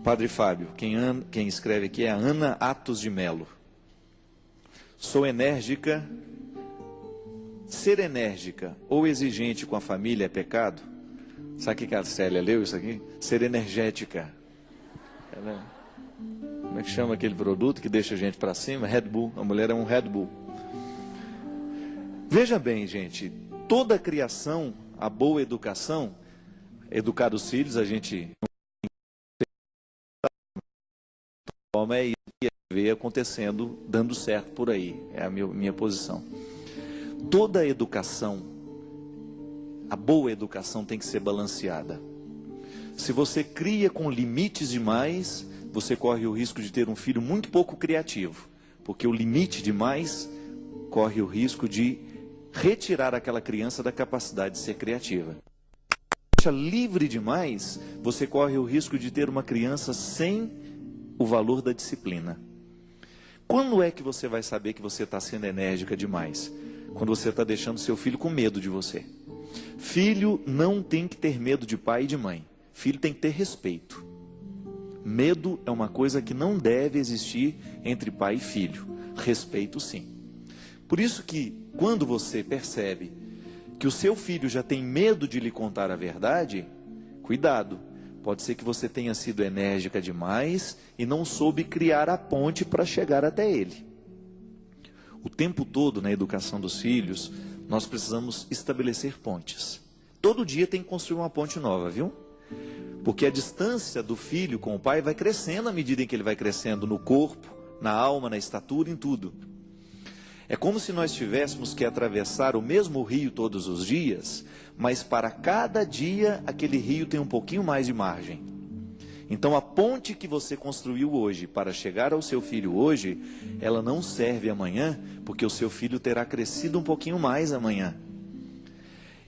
Padre Fábio, quem escreve aqui é a Ana Atos de Melo. Sou enérgica. Ser enérgica ou exigente com a família é pecado? Sabe o que a Célia leu isso aqui? Ser energética. Como é que chama aquele produto que deixa a gente para cima? Red Bull. A mulher é um Red Bull. Veja bem, gente. Toda a criação, a boa educação, educar os filhos, a gente não é isso que vê acontecendo, dando certo por aí. É a minha posição. Toda a educação, a boa educação tem que ser balanceada. Se você cria com limites demais, você corre o risco de ter um filho muito pouco criativo, porque o limite demais corre o risco de retirar aquela criança da capacidade de ser criativa. Se deixa livre demais, você corre o risco de ter uma criança sem o valor da disciplina. Quando é que você vai saber que você está sendo enérgica demais? Quando você está deixando seu filho com medo de você. Filho não tem que ter medo de pai e de mãe. Filho tem que ter respeito. Medo é uma coisa que não deve existir entre pai e filho. Respeito, sim. Por isso que, quando você percebe que o seu filho já tem medo de lhe contar a verdade, cuidado. Pode ser que você tenha sido enérgica demais e não soube criar a ponte para chegar até ele. O tempo todo na educação dos filhos, nós precisamos estabelecer pontes. Todo dia tem que construir uma ponte nova, viu? Porque a distância do filho com o pai vai crescendo à medida em que ele vai crescendo no corpo, na alma, na estatura, em tudo. É como se nós tivéssemos que atravessar o mesmo rio todos os dias, mas para cada dia aquele rio tem um pouquinho mais de margem. Então a ponte que você construiu hoje para chegar ao seu filho hoje, ela não serve amanhã, porque o seu filho terá crescido um pouquinho mais amanhã.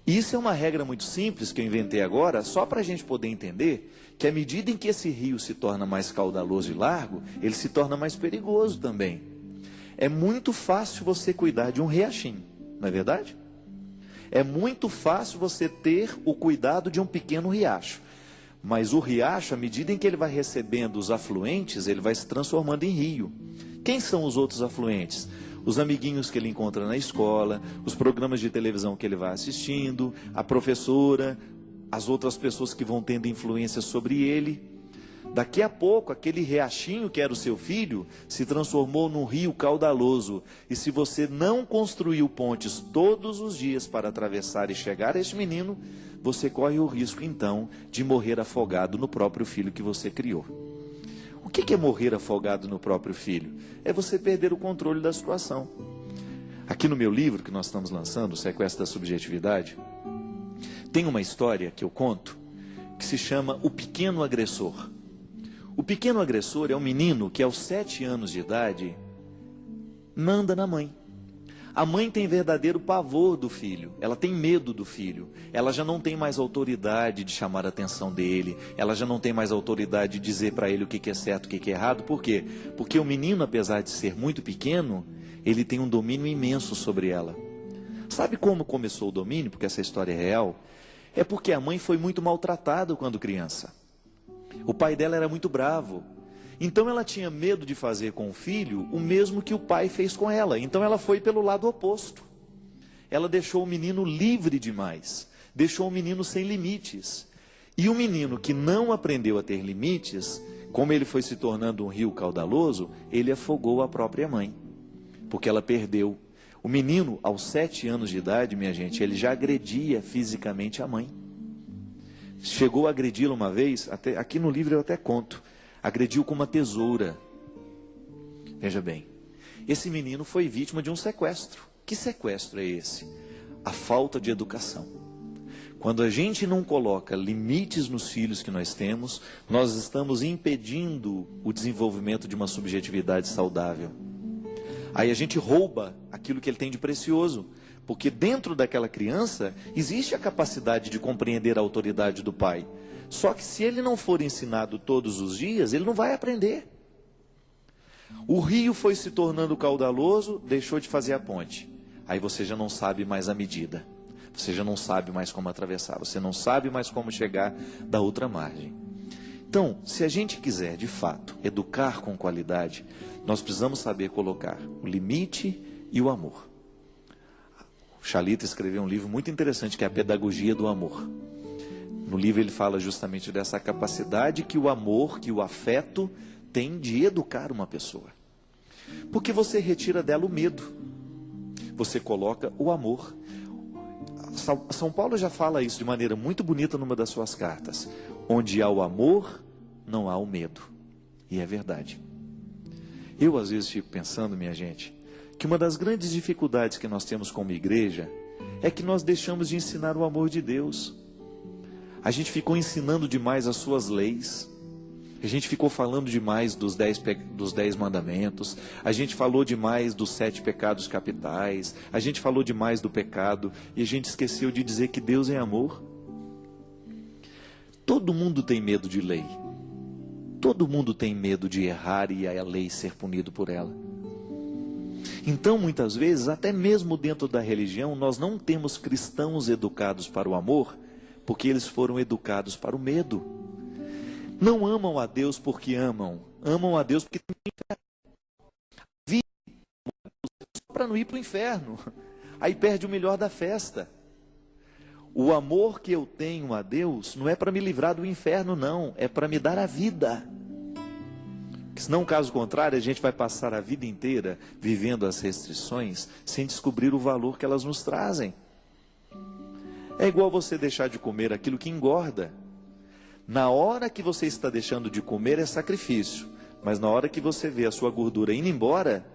Isso é uma regra muito simples que eu inventei agora, só para a gente poder entender que à medida em que esse rio se torna mais caudaloso e largo, ele se torna mais perigoso também. É muito fácil você cuidar de um riachinho, não é verdade? É muito fácil você ter o cuidado de um pequeno riacho. Mas o riacho, à medida em que ele vai recebendo os afluentes, ele vai se transformando em rio. Quem são os outros afluentes? Os amiguinhos que ele encontra na escola, os programas de televisão que ele vai assistindo, a professora, as outras pessoas que vão tendo influência sobre ele. Daqui a pouco, aquele riachinho que era o seu filho, se transformou num rio caudaloso. E se você não construiu pontes todos os dias para atravessar e chegar a este menino, você corre o risco, então, de morrer afogado no próprio filho que você criou. O que é morrer afogado no próprio filho? É você perder o controle da situação. Aqui no meu livro, que nós estamos lançando, O Sequestro da Subjetividade, tem uma história que eu conto, que se chama O Pequeno Agressor. O pequeno agressor é um menino que aos 7 anos de idade manda na mãe. A mãe tem verdadeiro pavor do filho, ela tem medo do filho, ela já não tem mais autoridade de chamar a atenção dele, ela já não tem mais autoridade de dizer para ele o que é certo, o que é errado. Por quê? Porque o menino, apesar de ser muito pequeno, ele tem um domínio imenso sobre ela. Sabe como começou o domínio? Porque essa história é real. É porque a mãe foi muito maltratada quando criança. O pai dela era muito bravo. Então ela tinha medo de fazer com o filho o mesmo que o pai fez com ela. Então ela foi pelo lado oposto. Ela deixou o menino livre demais. Deixou o menino sem limites. E o menino que não aprendeu a ter limites, como ele foi se tornando um rio caudaloso, ele afogou a própria mãe. Porque ela perdeu. O menino, aos 7 anos de idade, minha gente, ele já agredia fisicamente a mãe. Chegou a agredi-la uma vez, até, aqui no livro eu até conto, agrediu com uma tesoura. Veja bem, esse menino foi vítima de um sequestro. Que sequestro é esse? A falta de educação. Quando a gente não coloca limites nos filhos que nós temos, nós estamos impedindo o desenvolvimento de uma subjetividade saudável. Aí a gente rouba aquilo que ele tem de precioso. Porque dentro daquela criança existe a capacidade de compreender a autoridade do pai. Só que se ele não for ensinado todos os dias, ele não vai aprender. O rio foi se tornando caudaloso, deixou de fazer a ponte. Aí você já não sabe mais a medida. Você já não sabe mais como atravessar. Você não sabe mais como chegar da outra margem. Então, se a gente quiser, de fato, educar com qualidade, nós precisamos saber colocar o limite e o amor. O Chalita escreveu um livro muito interessante, que é a Pedagogia do Amor. No livro ele fala justamente dessa capacidade que o amor, que o afeto tem de educar uma pessoa. Porque você retira dela o medo. Você coloca o amor. São Paulo já fala isso de maneira muito bonita numa das suas cartas. Onde há o amor, não há o medo. E é verdade. Eu às vezes fico pensando, minha gente, que uma das grandes dificuldades que nós temos como igreja é que nós deixamos de ensinar o amor de Deus. A gente ficou ensinando demais as suas leis. A gente ficou falando demais dos 10 mandamentos. A gente falou demais dos 7 pecados capitais. A gente falou demais do pecado. E a gente esqueceu de dizer que Deus é amor. Todo mundo tem medo de lei. Todo mundo tem medo de errar e a lei ser punido por ela. Então, muitas vezes, até mesmo dentro da religião, nós não temos cristãos educados para o amor, porque eles foram educados para o medo. Não amam a Deus porque amam a Deus porque tem inferno. Vivem só para não ir para o inferno. Aí perde o melhor da festa. O amor que eu tenho a Deus não é para me livrar do inferno, não. É para me dar a vida. Porque senão, caso contrário, a gente vai passar a vida inteira vivendo as restrições sem descobrir o valor que elas nos trazem. É igual você deixar de comer aquilo que engorda. Na hora que você está deixando de comer é sacrifício, mas na hora que você vê a sua gordura indo embora,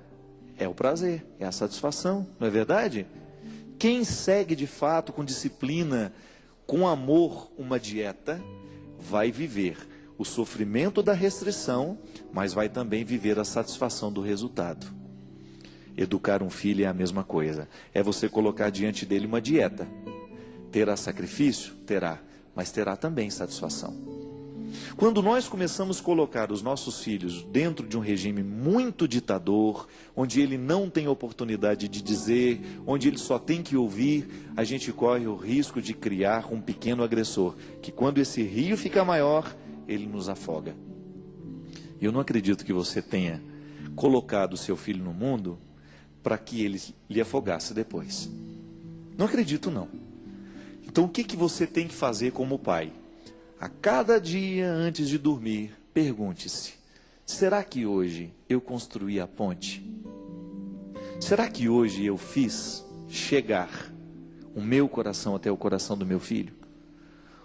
é o prazer, é a satisfação, não é verdade? Quem segue de fato com disciplina, com amor, uma dieta, vai viver o sofrimento da restrição, mas vai também viver a satisfação do resultado. Educar um filho é a mesma coisa, é você colocar diante dele uma dieta. Terá sacrifício? Terá, mas terá também satisfação. Quando nós começamos a colocar os nossos filhos dentro de um regime muito ditador, onde ele não tem oportunidade de dizer, onde ele só tem que ouvir, a gente corre o risco de criar um pequeno agressor, que quando esse rio fica maior, ele nos afoga. Eu não acredito que você tenha colocado o seu filho no mundo para que ele lhe afogasse depois. Não acredito, não. Então o que você tem que fazer como pai? A cada dia antes de dormir, pergunte-se: será que hoje eu construí a ponte? Será que hoje eu fiz chegar o meu coração até o coração do meu filho?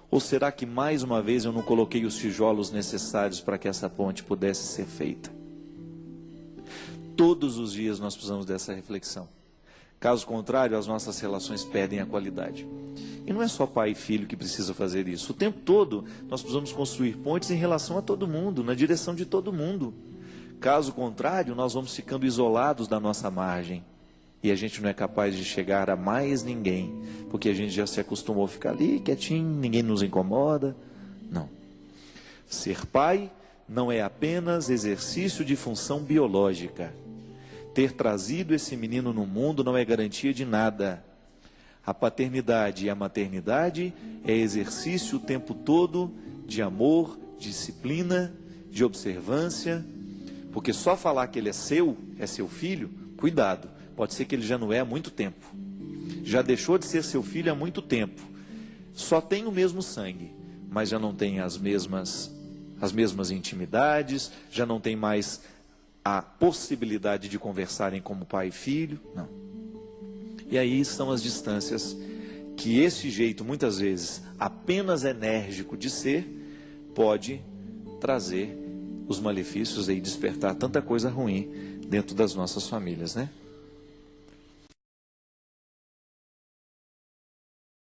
Ou será que mais uma vez eu não coloquei os tijolos necessários para que essa ponte pudesse ser feita? Todos os dias nós precisamos dessa reflexão. Caso contrário, as nossas relações perdem a qualidade. E não é só pai e filho que precisa fazer isso. O tempo todo nós precisamos construir pontes em relação a todo mundo, na direção de todo mundo. Caso contrário, nós vamos ficando isolados da nossa margem. E a gente não é capaz de chegar a mais ninguém, porque a gente já se acostumou a ficar ali quietinho, ninguém nos incomoda. Não. Ser pai não é apenas exercício de função biológica. Ter trazido esse menino no mundo não é garantia de nada. A paternidade e a maternidade é exercício o tempo todo de amor, disciplina, de observância, porque só falar que ele é seu filho, cuidado, pode ser que ele já não é há muito tempo. Já deixou de ser seu filho há muito tempo. Só tem o mesmo sangue, mas já não tem as mesmas intimidades, já não tem mais a possibilidade de conversarem como pai e filho, não. E aí são as distâncias que esse jeito, muitas vezes, apenas enérgico de ser, pode trazer os malefícios e despertar tanta coisa ruim dentro das nossas famílias, né?